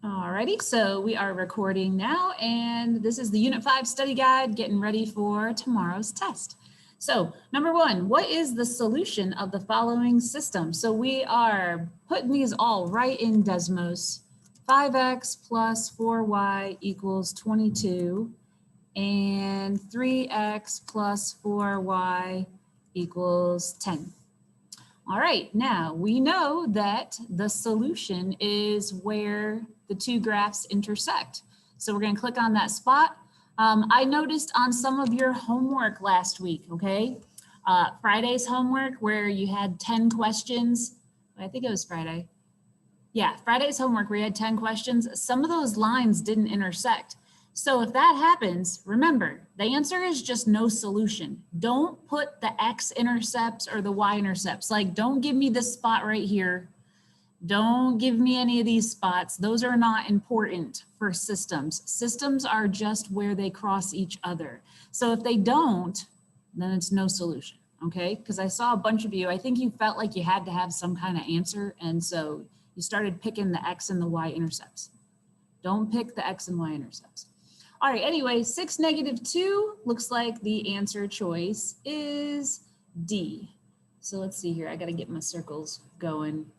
Alrighty, so we are recording now, and this is the Unit 5 study guide, getting ready for tomorrow's test. So, number one, what is the solution of the following system? So we are putting these all right in Desmos. 5x plus 4y equals 22, and 3x plus 4y equals 10. All right, now we know that the solution is where the two graphs intersect. So we're going to click on that spot. I noticed on some of your homework last week, okay, Friday's homework where you had 10 questions. I think it was Friday. Yeah, Friday's homework where you had 10 questions. Some of those lines didn't intersect. So if that happens, remember, the answer is just no solution. Don't put the x-intercepts or the y-intercepts. Like, don't give me this spot right here. Don't give me any of these spots. Those are not important for systems. Systems are just where they cross each other. So if they don't, then it's no solution, okay? Because I saw a bunch of you, I think you felt like you had to have some kind of answer, and so you started picking the x and the y-intercepts. Don't pick the x and y-intercepts. All right, anyway, 6, -2 looks like the answer choice is D. So let's see here. I got to get my circles going.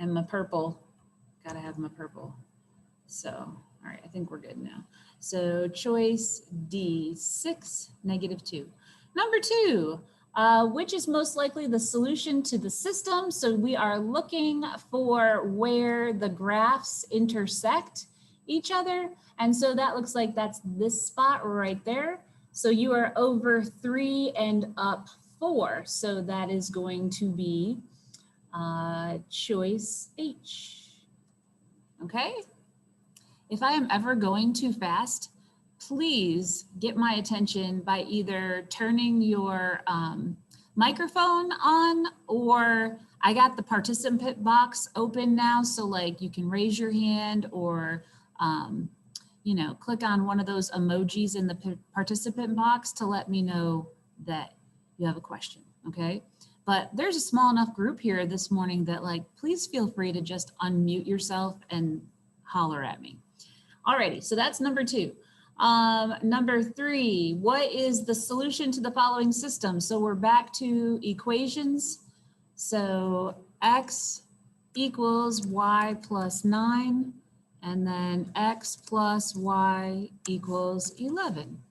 And my purple. Got to have my purple. So, all right, I think we're good now. So choice D, 6, -2. Number 2, which is most likely the solution to the system? So we are looking for where the graphs intersect each other. And so that looks like that's this spot right there. So you are over 3 and up 4. So that is going to be choice H. Okay. If I am ever going too fast, please get my attention by either turning your microphone on, or I got the participant box open now. So like you can raise your hand or you know, click on one of those emojis in the participant box to let me know that you have a question, okay? But there's a small enough group here this morning that like, please feel free to just unmute yourself and holler at me. Alrighty, so that's number 2. Number 3, what is the solution to the following system? So we're back to equations. So x equals y plus 9. And then x plus y equals 11.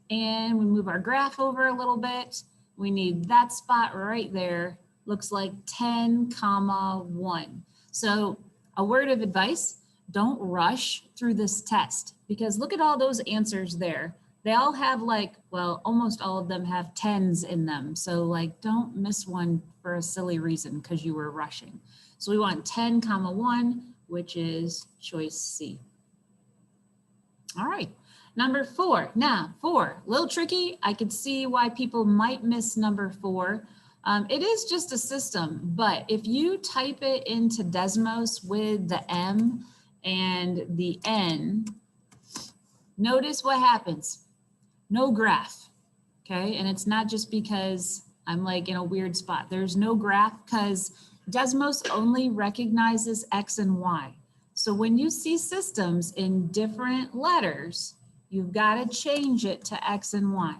And we move our graph over a little bit. We need that spot right there. Looks like 10, 1. So a word of advice, don't rush through this test because look at all those answers there. They all have like, well, almost all of them have 10s in them. So like, don't miss one for a silly reason because you were rushing. So we want 10, 1, which is choice C. All right, number 4. Now, 4, a little tricky. I could see why people might miss number 4. It is just a system, but if you type it into Desmos with the M and the N, notice what happens. No graph, okay? And it's not just because I'm like in a weird spot. There's no graph because Desmos only recognizes X and Y. So when you see systems in different letters, you've got to change it to X and Y.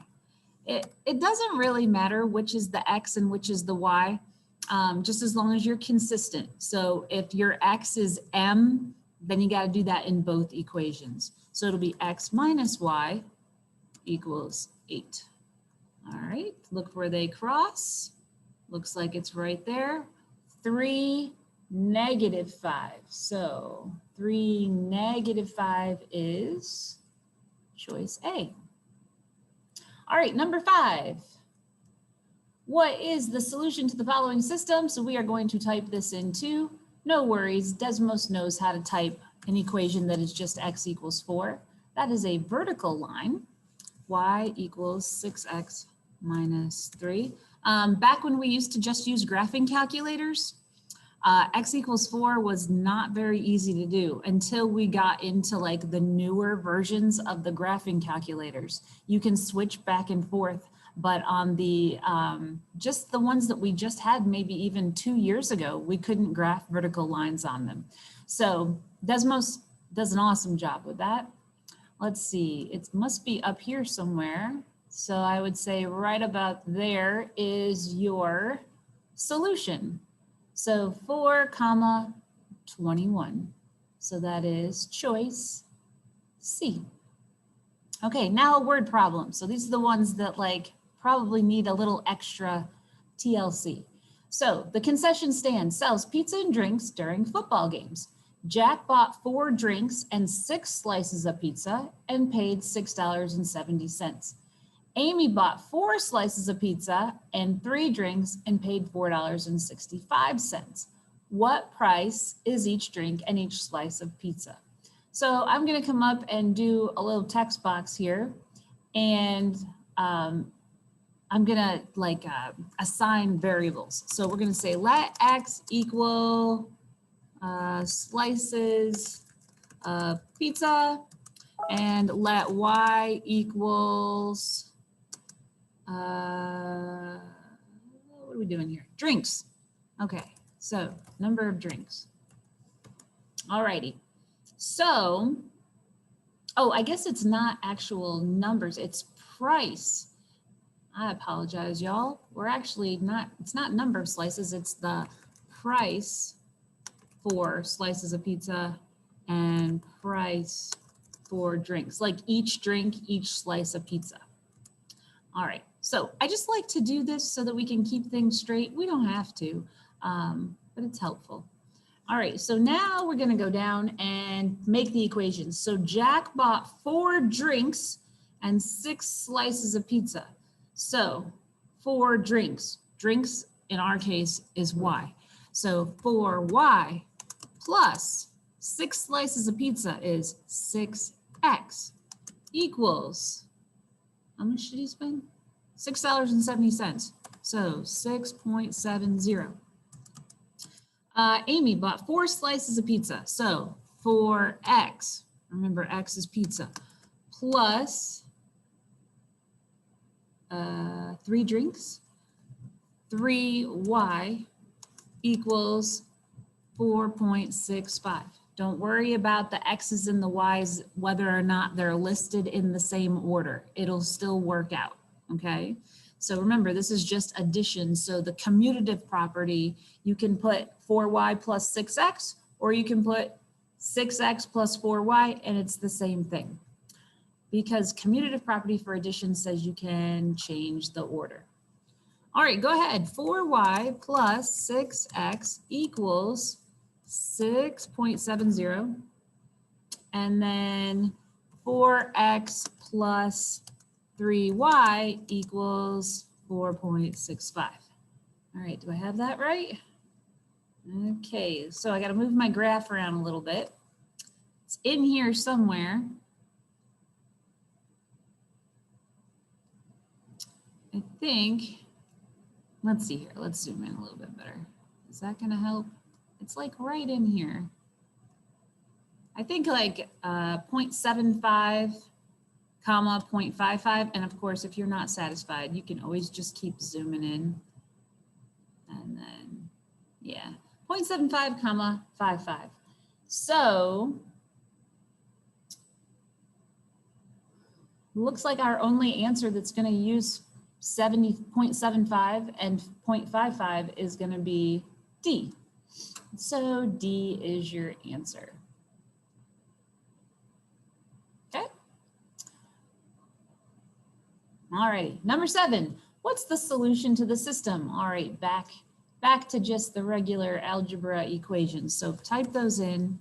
It doesn't really matter which is the X and which is the Y, just as long as you're consistent. So if your X is M, then you got to do that in both equations. So it'll be X minus Y equals 8. All right, look where they cross. Looks like it's right there. 3, -5. So 3, -5 is choice A. All right, number 5. What is the solution to the following system? So we are going to type this in too. No worries, Desmos knows how to type an equation that is just x equals 4. That is a vertical line. Y equals 6x minus 3. Back when we used to just use graphing calculators, x equals 4 was not very easy to do until we got into like the newer versions of the graphing calculators. You can switch back and forth but on the just the ones that we just had maybe even 2 years ago, we couldn't graph vertical lines on them. So Desmos does an awesome job with that. Let's see, it must be up here somewhere. So I would say right about there is your solution. So 4, 21. So that is choice C. Okay, now a word problem. So these are the ones that like probably need a little extra TLC. So the concession stand sells pizza and drinks during football games. Jack bought 4 drinks and 6 slices of pizza and paid $6.70. Amy bought 4 slices of pizza and 3 drinks and paid $4.65. What price is each drink and each slice of pizza? So I'm going to come up and do a little text box here, and I'm going to like assign variables. So we're going to say let X equal slices of pizza, and let Y equals, what are we doing here? Drinks. Okay, so number of drinks. All righty. So, oh, I guess it's not actual numbers, it's price. I apologize, y'all. We're actually not, it's not number of slices, it's the price for slices of pizza and price for drinks, like each drink, each slice of pizza. All right, so I just like to do this so that we can keep things straight. We don't have to, but it's helpful. All right, so now we're gonna go down and make the equations. So Jack bought 4 drinks and 6 slices of pizza. So 4 drinks, drinks in our case is Y. So 4Y plus 6 slices of pizza is 6X equals, how much did he spend? $6.70. So 6.70. Amy bought 4 slices of pizza. So 4X, remember X is pizza, plus 3 drinks, 3Y equals 4.65. Don't worry about the X's and the Y's, whether or not they're listed in the same order. It'll still work out, okay? So remember, this is just addition. So the commutative property, you can put 4Y plus 6X, or you can put 6X plus 4Y, and it's the same thing. Because commutative property for addition says you can change the order. All right, go ahead. 4Y plus 6X equals 6.70. And then 4X plus 3Y equals 4.65. All right, do I have that right? Okay, so I got to move my graph around a little bit. It's in here somewhere. I think, let's see here. Let's zoom in a little bit better. Is that going to help? It's like right in here. I think like 0.75, comma 0.55. And of course, if you're not satisfied, you can always just keep zooming in. And then, yeah, 0.75, comma 55. So looks like our only answer that's going to use 0.75 and 0.55 is going to be D. So D is your answer. Okay. All righty. Number 7. What's the solution to the system? All right, back to just the regular algebra equations. So type those in.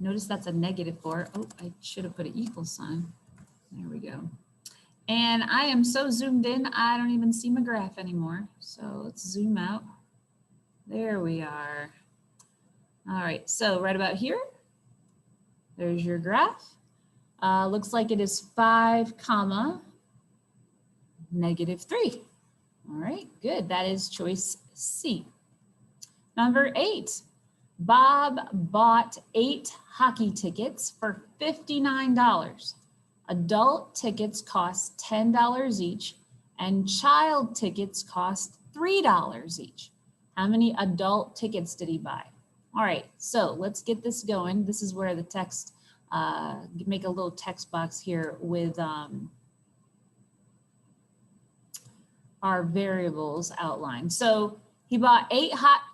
Notice that's a -4. Oh, I should have put an equal sign. There we go. And I am so zoomed in, I don't even see my graph anymore. So let's zoom out. There we are. All right, so right about here, there's your graph. Looks like it is 5, comma, -3. All right, good. That is choice C. Number 8. Bob bought 8 hockey tickets for $59. Adult tickets cost $10 each, and child tickets cost $3 each. How many adult tickets did he buy? All right, so let's get this going. This is where the text, make a little text box here with our variables outlined. So he bought 8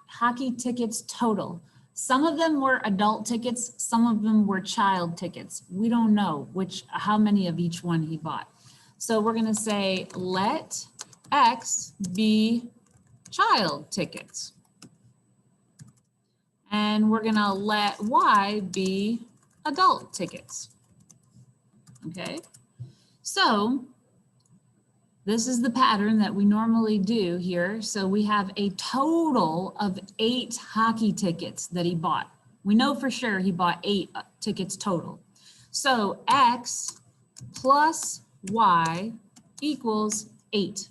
hockey tickets total. Some of them were adult tickets, some of them were child tickets. We don't know how many of each one he bought. So we're gonna say, let X be child tickets. And we're gonna let Y be adult tickets. Okay, so this is the pattern that we normally do here. So we have a total of 8 hockey tickets that he bought. We know for sure he bought 8 tickets total. So X plus Y equals 8.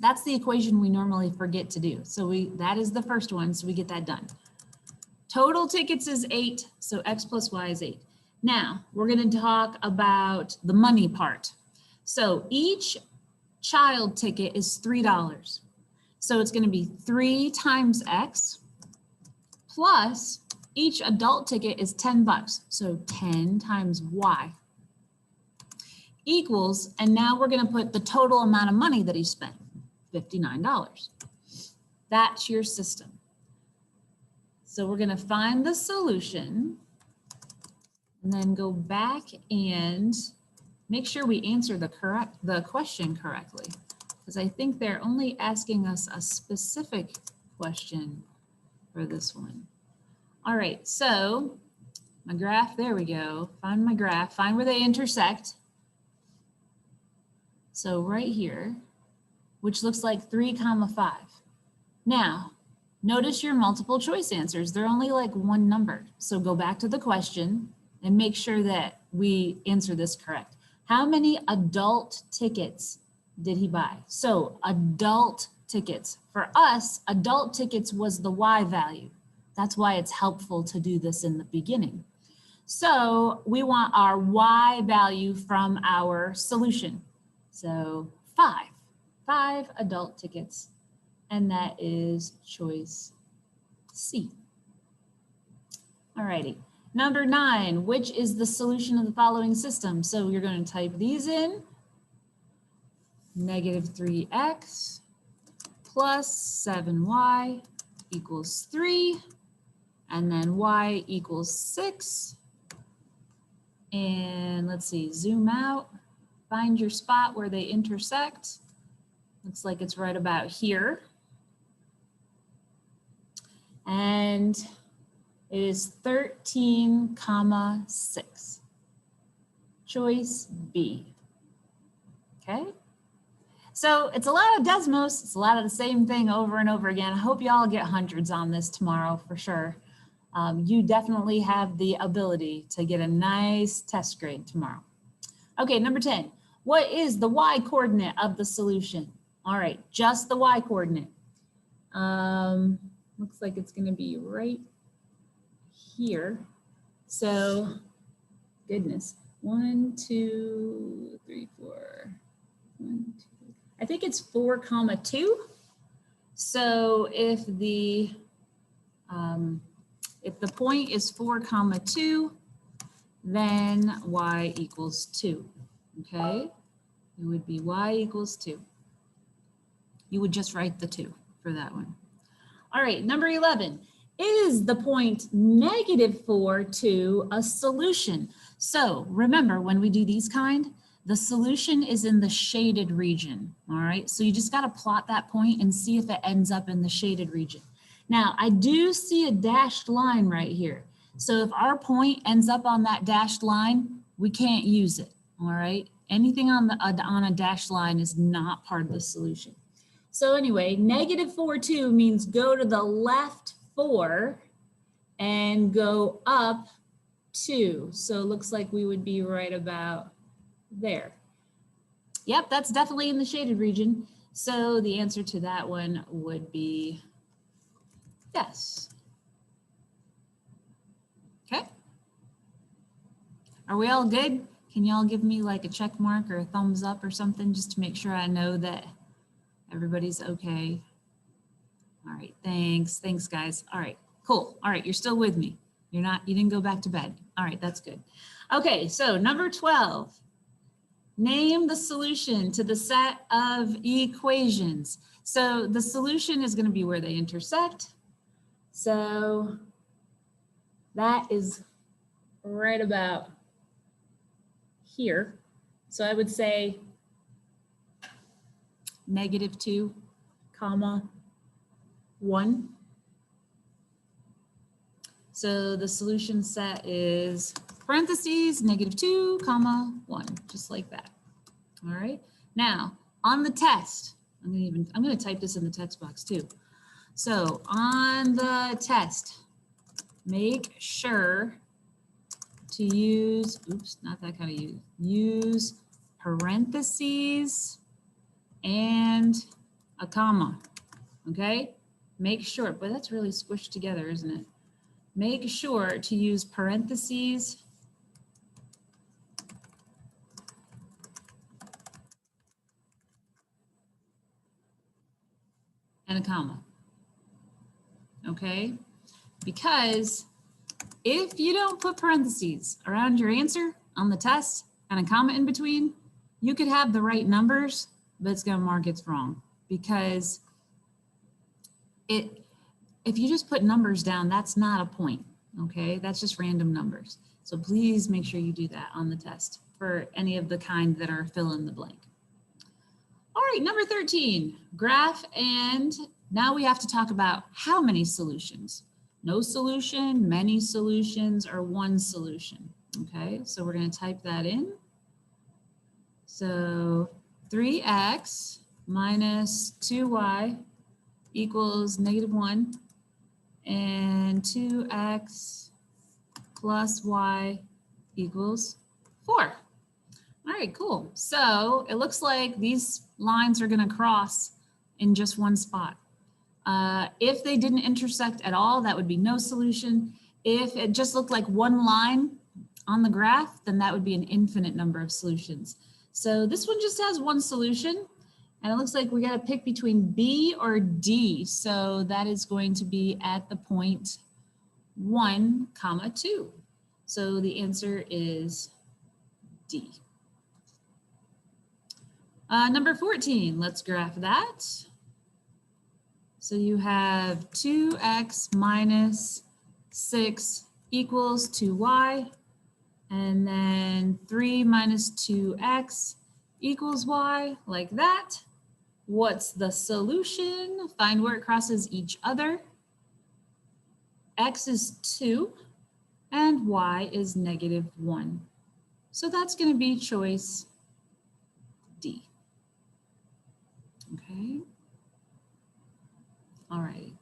That's the equation we normally forget to do. So that is the first one, so we get that done. Total tickets is 8, so X plus Y is 8. Now, we're gonna talk about the money part. So each child ticket is $3. So it's going to be 3 times X plus each adult ticket is $10. So 10 times Y equals, and now we're going to put the total amount of money that he spent, $59. That's your system. So we're going to find the solution and then go back and make sure we answer the question correctly, because I think they're only asking us a specific question for this one. All right, so my graph, there we go. Find my graph, find where they intersect. So right here, which looks like 3, 5. Now, notice your multiple choice answers. They're only like one number. So go back to the question and make sure that we answer this correct. How many adult tickets did he buy? So adult tickets. For us, adult tickets was the Y value. That's why it's helpful to do this in the beginning. So we want our Y value from our solution. So 5 adult tickets, and that is choice C. All righty. Number 9, which is the solution of the following system? So you're going to type these in. Negative 3x plus 7y equals 3. And then y equals 6. And let's see, zoom out. Find your spot where they intersect. Looks like it's right about here. And it is 13, 6. Choice B. Okay. So it's a lot of Desmos. It's a lot of the same thing over and over again. I hope y'all get hundreds on this tomorrow for sure. You definitely have the ability to get a nice test grade tomorrow. Okay, number 10. What is the y coordinate of the solution? All right, just the y coordinate. Looks like it's going to be right here. So, goodness. 1, 2, 3, 4. 1, 2. I think it's 4, 2. So if the point is 4, 2, then y equals 2. Okay, it would be y equals 2. You would just write the 2 for that one. All right, number 11. Is the point -4, 2 a solution? So remember, when we do these kind, the solution is in the shaded region. All right, so you just got to plot that point and see if it ends up in the shaded region. Now, I do see a dashed line right here. So if our point ends up on that dashed line, we can't use it. All right, anything on a dashed line is not part of the solution. So anyway, -4, 2 means go to the left 4 and go up 2. So it looks like we would be right about there. Yep, that's definitely in the shaded region. So the answer to that one would be yes. Are we all good? Can y'all give me like a check mark or a thumbs up or something just to make sure I know that everybody's okay? All right, thanks. Thanks, guys. All right, cool. All right, you're still with me. You didn't go back to bed. All right, that's good. Okay, so number 12. Name the solution to the set of equations. So the solution is going to be where they intersect. So that is right about here. So I would say -2, comma 1. So the solution set is parentheses, -2, comma 1, just like that. All right. Now on the test, I'm going to type this in the text box too. So on the test, make sure to use, oops, not that kind of use parentheses and a comma. Okay. Make sure, but that's really squished together, isn't it? Make sure to use parentheses and a comma, okay? Because if you don't put parentheses around your answer on the test and a comma in between, you could have the right numbers, but it's gonna mark it's wrong because if you just put numbers down, that's not a point, okay? That's just random numbers. So please make sure you do that on the test for any of the kind that are fill in the blank. All right, number 13, graph, and now we have to talk about how many solutions. No solution, many solutions, or one solution, okay? So we're gonna type that in. So 3x minus 2y equals -1, and 2x plus y equals 4. All right, cool. So it looks like these lines are going to cross in just one spot. If they didn't intersect at all, that would be no solution. If it just looked like one line on the graph, then that would be an infinite number of solutions. So this one just has one solution, and it looks like we got to pick between B or D. So that is going to be at the point 1, 2. So the answer is D. Number 14, let's graph that. So you have 2x minus 6 equals 2y, and then 3 minus 2x equals y, like that. What's the solution? Find where it crosses each other. X is 2 and y is -1. So that's going to be choice D. Okay. All right.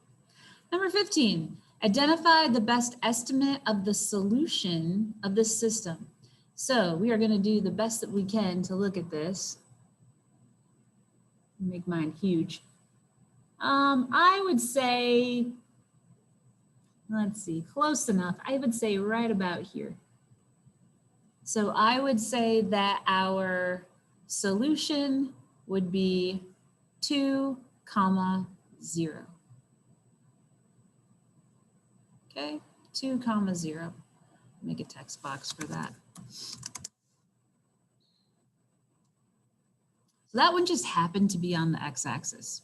Number 15, identify the best estimate of the solution of this system. So we are going to do the best that we can to look at this. Make mine huge. I would say, let's see, close enough. I would say right about here. So I would say that our solution would be 2, 0. Okay, 2, 0. Make a text box for that. So that one just happened to be on the x-axis.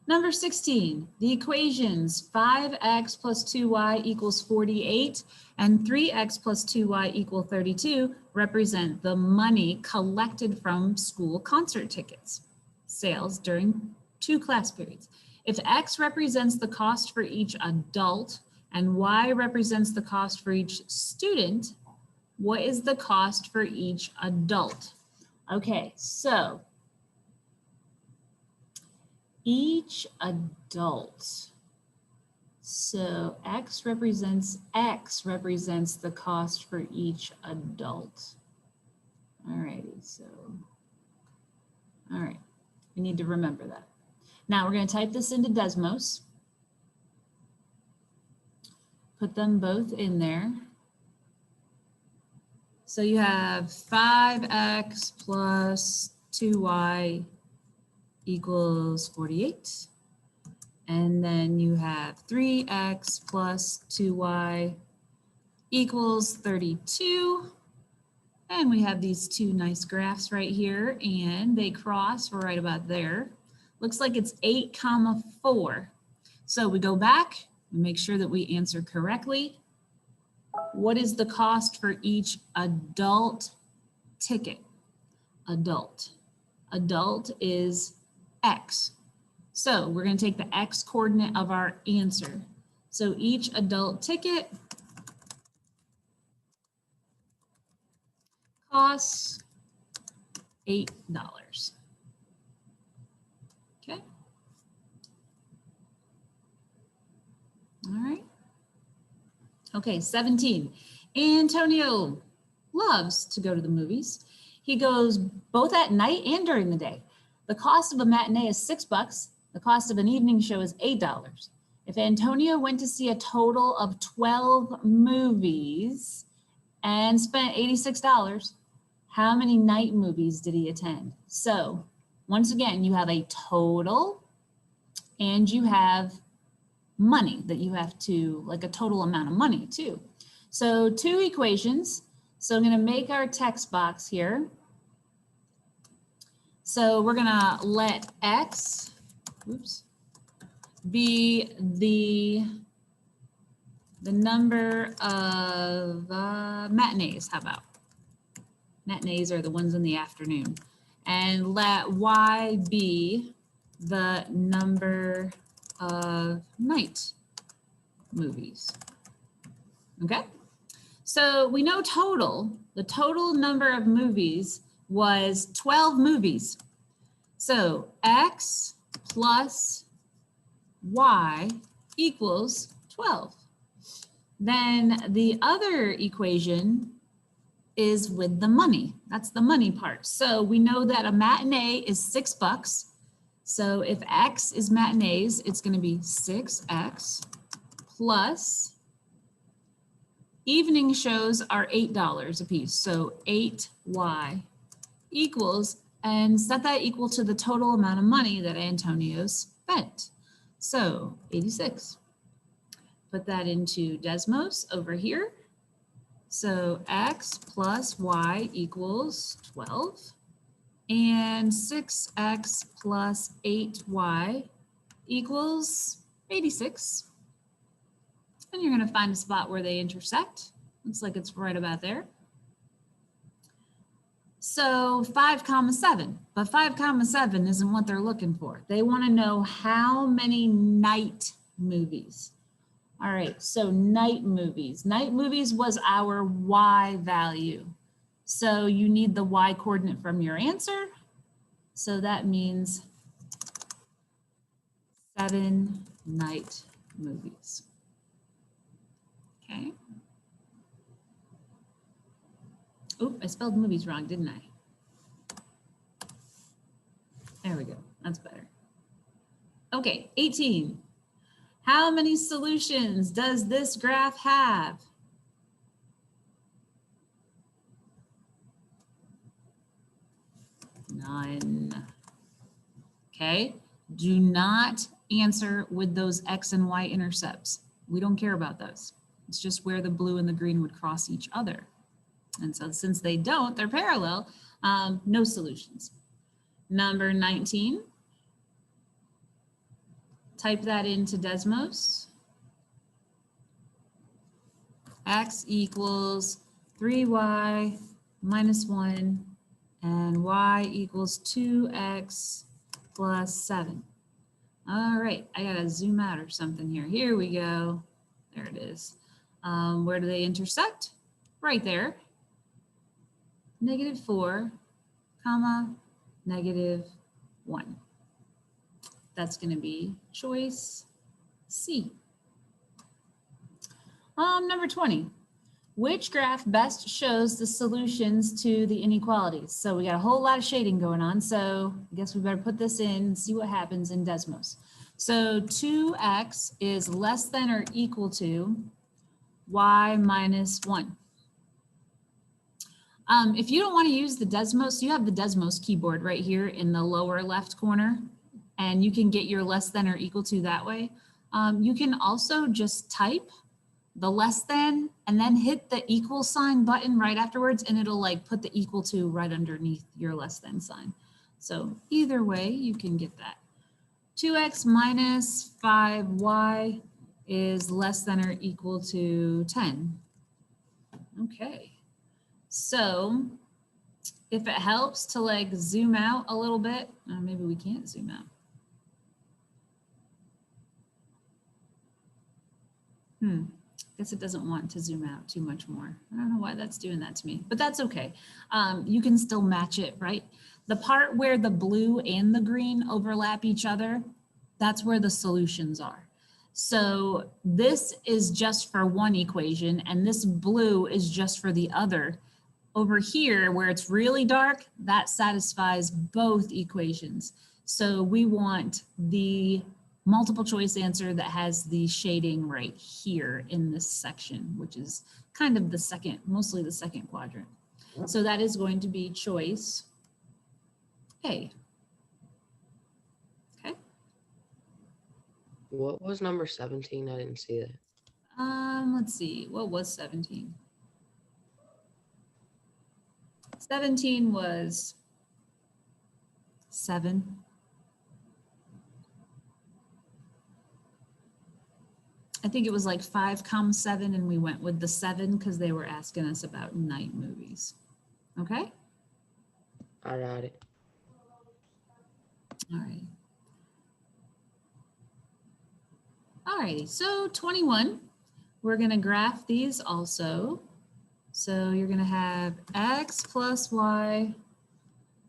Number 16, the equations 5x plus 2y equals 48 and 3x plus 2y equal 32 represent the money collected from school concert tickets sales during 2 class periods. If x represents the cost for each adult and y represents the cost for each student, what is the cost for each adult? Okay, so each adult. So X represents the cost for each adult. All righty, so, all right, we need to remember that. Now we're going to type this into Desmos. Put them both in there. So you have 5x plus 2y equals 48. And then you have 3x plus 2y equals 32. And we have these two nice graphs right here, and they cross right about there. Looks like it's 8, 4. So we go back, we make sure that we answer correctly. What is the cost for each adult ticket? Adult. Adult is X. So we're going to take the X coordinate of our answer. So each adult ticket costs $8. Okay. All right. Okay, 17. Antonio loves to go to the movies. He goes both at night and during the day. The cost of a matinee is $6. The cost of an evening show is $8. If Antonio went to see a total of 12 movies and spent $86, how many night movies did he attend? So once again, you have a total and you have money that you have to, like a total amount of money too. So two equations. So I'm going to make our text box here. So we're going to let X, be the number of matinees. How about? Matinees are the ones in the afternoon. And let Y be the number of night movies. Okay? So we know the total number of movies was 12 movies. So X plus Y equals 12. Then the other equation is with the money. That's the money part. So we know that a matinee is $6. So if X is matinees, it's going to be 6X plus evening shows are $8 a piece. So 8Y equals, and set that equal to the total amount of money that Antonio spent. So 86. Put that into Desmos over here. So X plus Y equals 12. And 6X plus 8Y equals 86. And you're going to find a spot where they intersect. Looks like it's right about there. So 5,7, but 5,7 isn't what they're looking for. They want to know how many night movies. All right, so night movies. Night movies was our Y value. So you need the Y coordinate from your answer. So that means 7 night movies. Okay. Oh, I spelled movies wrong, didn't I? There we go. That's better. Okay, 18. How many solutions does this graph have? None. Okay, do not answer with those X and Y intercepts. We don't care about those. It's just where the blue and the green would cross each other. And so since they don't, they're parallel, no solutions. Number 19, type that into Desmos. X equals 3Y minus 1, and Y equals 2X plus 7. All right, I gotta zoom out or something here. Here we go. There it is. Where do they intersect? Right there. -4, comma, -1. That's going to be choice C. Number 20. Which graph best shows the solutions to the inequalities? So we got a whole lot of shading going on. So I guess we better put this in and see what happens in Desmos. So 2X is less than or equal to Y minus 1. If you don't want to use the Desmos, you have the Desmos keyboard right here in the lower left corner, and you can get your less than or equal to that way. You can also just type the less than and then hit the equal sign button right afterwards, and it'll like put the equal to right underneath your less than sign. So either way, you can get that. 2x minus 5y is less than or equal to 10. Okay, so if it helps to like zoom out a little bit, maybe we can't zoom out. Guess it doesn't want to zoom out too much more. I don't know why that's doing that to me, but that's okay. You can still match it, right? The part where the blue and the green overlap each other, that's where the solutions are. So this is just for one equation, and this blue is just for the other. Over here, where it's really dark, that satisfies both equations. So we want the multiple choice answer that has the shading right here in this section, which is kind of the second, mostly the second quadrant. So that is going to be choice A. Okay. What was number 17? I didn't see that. Let's see, what was 17? 17 was 7. I think it was like 5, 7, and we went with the 7 because they were asking us about night movies. Okay? I got it. All right. All righty, so 21, we're gonna graph these also. So you're gonna have x plus y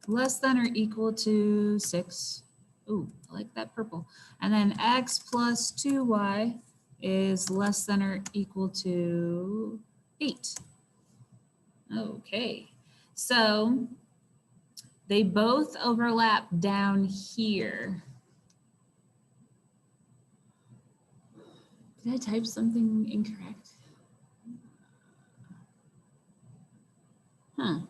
less than or equal to 6. Ooh, I like that purple. And then x plus 2y is less than or equal to 8. Okay, so they both overlap down here. Did I type something incorrect? Huh.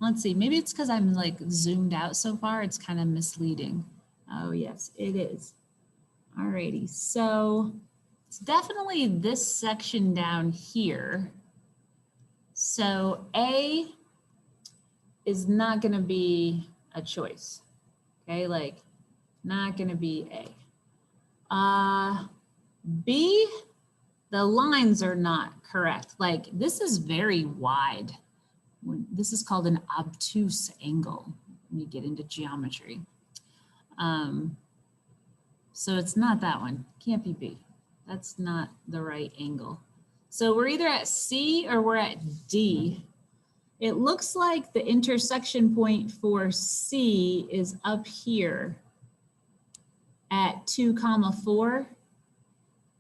Let's see, maybe it's because I'm like zoomed out so far, it's kind of misleading. Oh yes, it is. Alrighty, so it's definitely this section down here. So A is not gonna be a choice, okay? Like, not gonna be A. B, the lines are not correct. Like, this is very wide. This is called an obtuse angle when you get into geometry. So it's not that one, can't be B. That's not the right angle. So we're either at C or we're at D. It looks like the intersection point for C is up here at 2, 4.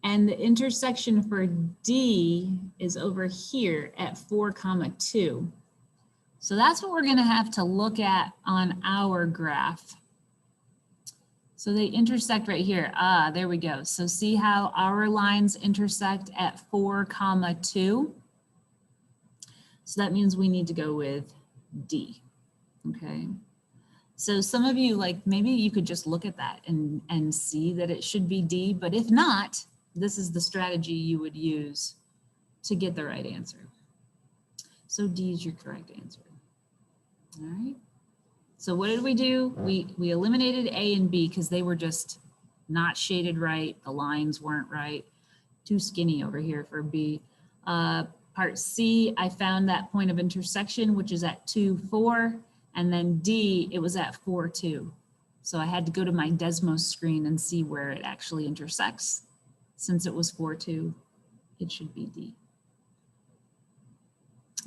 And the intersection for D is over here at 4, 2. So that's what we're going to have to look at on our graph. So they intersect right here. Ah, there we go. So see how our lines intersect at 4, 2? So that means we need to go with D, okay? So some of you, like, maybe you could just look at that and see that it should be D, but if not, this is the strategy you would use to get the right answer. So D is your correct answer. All right. So what did we do? We eliminated A and B because they were just not shaded right. The lines weren't right. Too skinny over here for B. Part C, I found that point of intersection, which is at 2, 4. And then D, it was at 4, 2. So I had to go to my Desmos screen and see where it actually intersects. Since it was 4, 2, it should be D.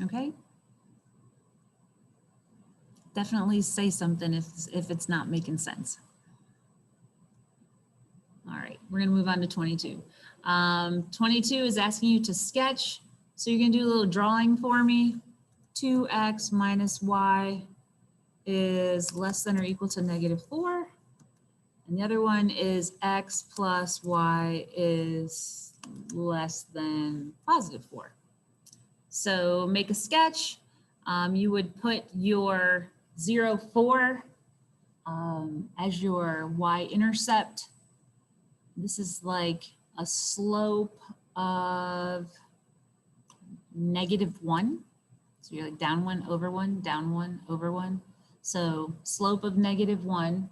Okay? Definitely say something if it's not making sense. All right, we're gonna move on to 22. 22 is asking you to sketch. So you're gonna do a little drawing for me. 2x minus y is less than or equal to -4. And the other one is x plus y is less than +4. So make a sketch. You would put your 0, 4 as your y-intercept. This is like a slope of -1. So you're like down 1 over 1, down 1 over 1. So slope of -1.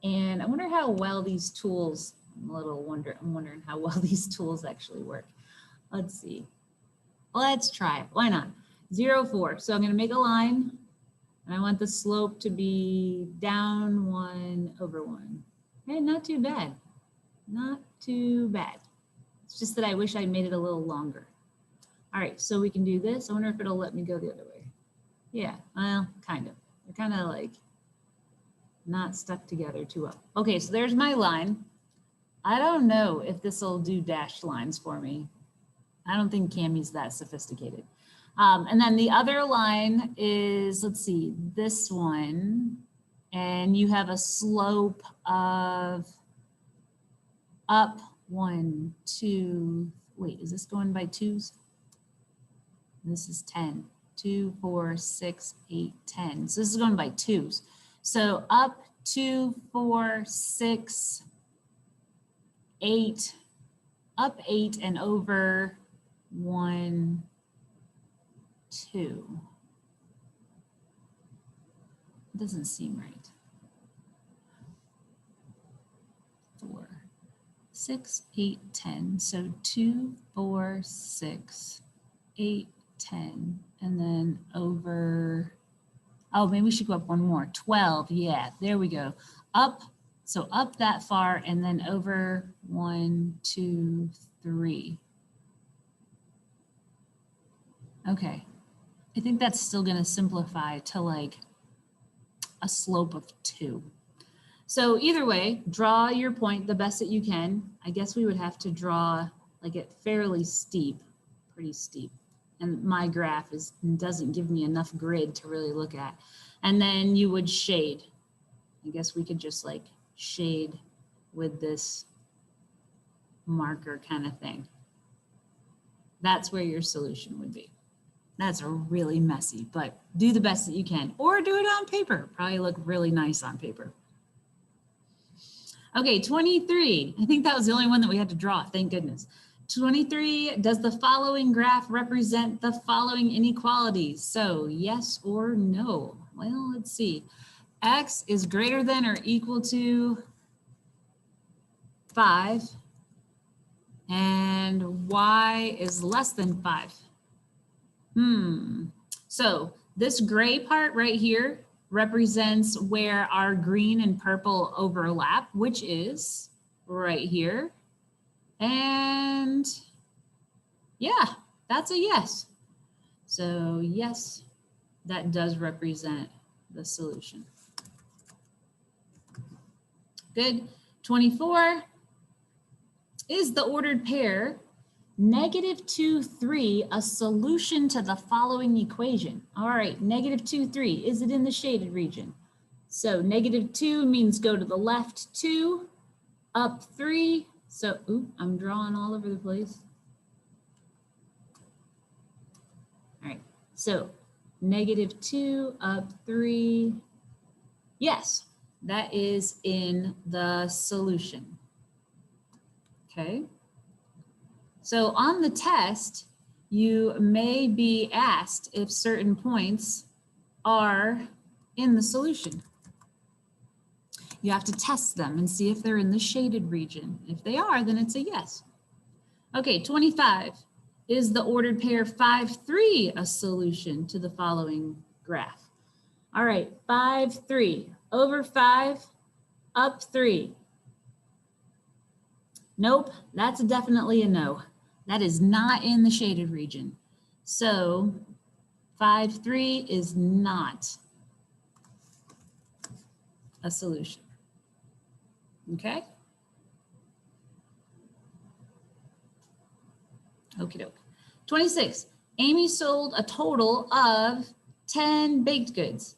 And I wonder how well these tools, I'm wondering how well these tools actually work. Let's see. Let's try it. Why not? 0, 4. So I'm going to make a line, and I want the slope to be down 1 over 1. Okay, not too bad. Not too bad. It's just that I wish I made it a little longer. All right, so we can do this. I wonder if it'll let me go the other way. Yeah, well, kind of. They're kind of like not stuck together too well. Okay, so there's my line. I don't know if this will do dashed lines for me. I don't think Cammie's that sophisticated. And then the other line is, let's see, this one. And you have a slope of up 1, 2, wait, is this going by 2s? This is 10, 2, 4, 6, 8, 10. So this is going by 2s. So up 2, 4, 6, 8, up 8 and over 1, 2. It doesn't seem right. 4, 6, 8, 10. So 2, 4, 6, 8, 10, and then over, oh, maybe we should go up one more, 12, yeah, there we go. Up, so up that far, and then over 1, 2, 3. Okay, I think that's still gonna simplify to like a slope of 2. So either way, draw your point the best that you can. I guess we would have to draw like it fairly steep, pretty steep. And my graph doesn't give me enough grid to really look at. And then you would shade. I guess we could just like shade with this marker kind of thing. That's where your solution would be. That's really messy, but do the best that you can, or do it on paper. Probably look really nice on paper. Okay, 23. I think that was the only one that we had to draw, thank goodness. 23, does the following graph represent the following inequalities? So yes or no? Well, let's see. X is greater than or equal to 5, and Y is less than 5. So this gray part right here represents where our green and purple overlap, which is right here. And yeah, that's a yes. So yes, that does represent the solution. Good. 24 is the ordered pair -2, 3 a solution to the following equation? All right, -2, 3, is it in the shaded region? So -2 means go to the left 2, up 3. So, ooh, I'm drawing all over the place. All right, so -2, up 3. Yes, that is in the solution. Okay. So on the test, you may be asked if certain points are in the solution. You have to test them and see if they're in the shaded region. If they are, then it's a yes. Okay, 25. Is the ordered pair 5, 3 a solution to the following graph? All right, 5, 3. Over 5, up 3. Nope, that's definitely a no. That is not in the shaded region. So 5, 3 is not a solution. Okay? Okie doke. 26, Amy sold a total of 10 baked goods.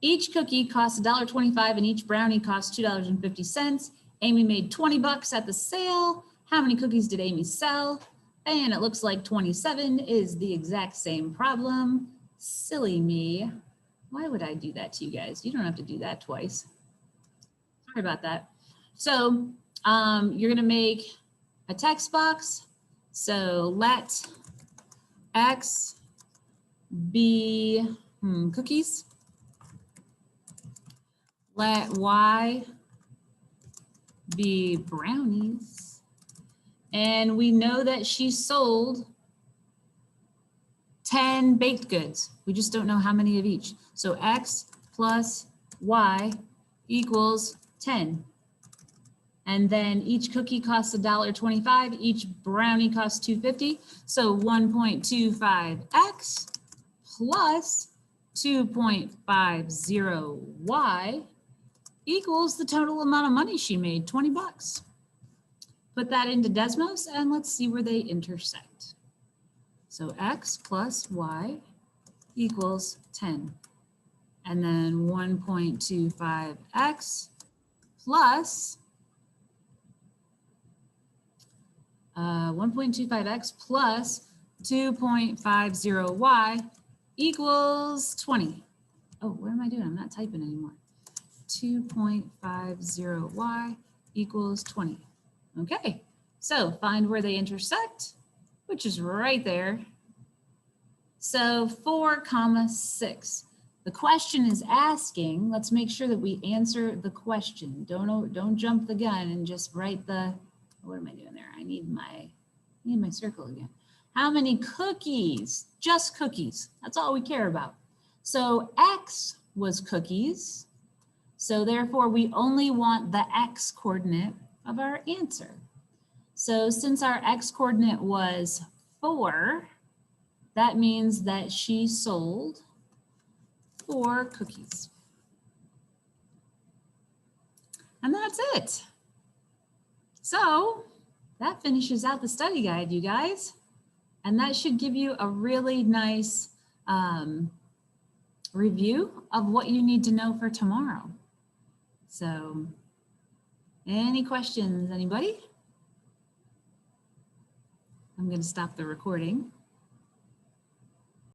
Each cookie costs $1.25 and each brownie costs $2.50. Amy made 20 bucks at the sale. How many cookies did Amy sell? And it looks like 27 is the exact same problem. Silly me. Why would I do that to you guys? You don't have to do that twice. Sorry about that. So you're going to make a text box. So let X be cookies. Let Y be brownies. And we know that she sold 10 baked goods. We just don't know how many of each. So X plus Y equals 10. And then each cookie costs $1.25. Each brownie costs $2.50. So 1.25X plus 2.50Y equals the total amount of money she made, 20 bucks. Put that into Desmos and let's see where they intersect. So X plus Y equals 10. And then 1.25X plus 1.25X plus 2.50Y equals 20. Oh, what am I doing? I'm not typing anymore. 2.50Y equals 20. Okay, so find where they intersect, which is right there. So 4,6. The question is asking, let's make sure that we answer the question. Don't jump the gun and just write the, what am I doing there? I need my circle again. How many cookies? Just cookies. That's all we care about. So X was cookies. So therefore we only want the X coordinate of our answer. So since our X coordinate was 4, that means that she sold 4 cookies. And that's it. So that finishes out the study guide, you guys. And that should give you a really nice review of what you need to know for tomorrow. So any questions, anybody? I'm going to stop the recording.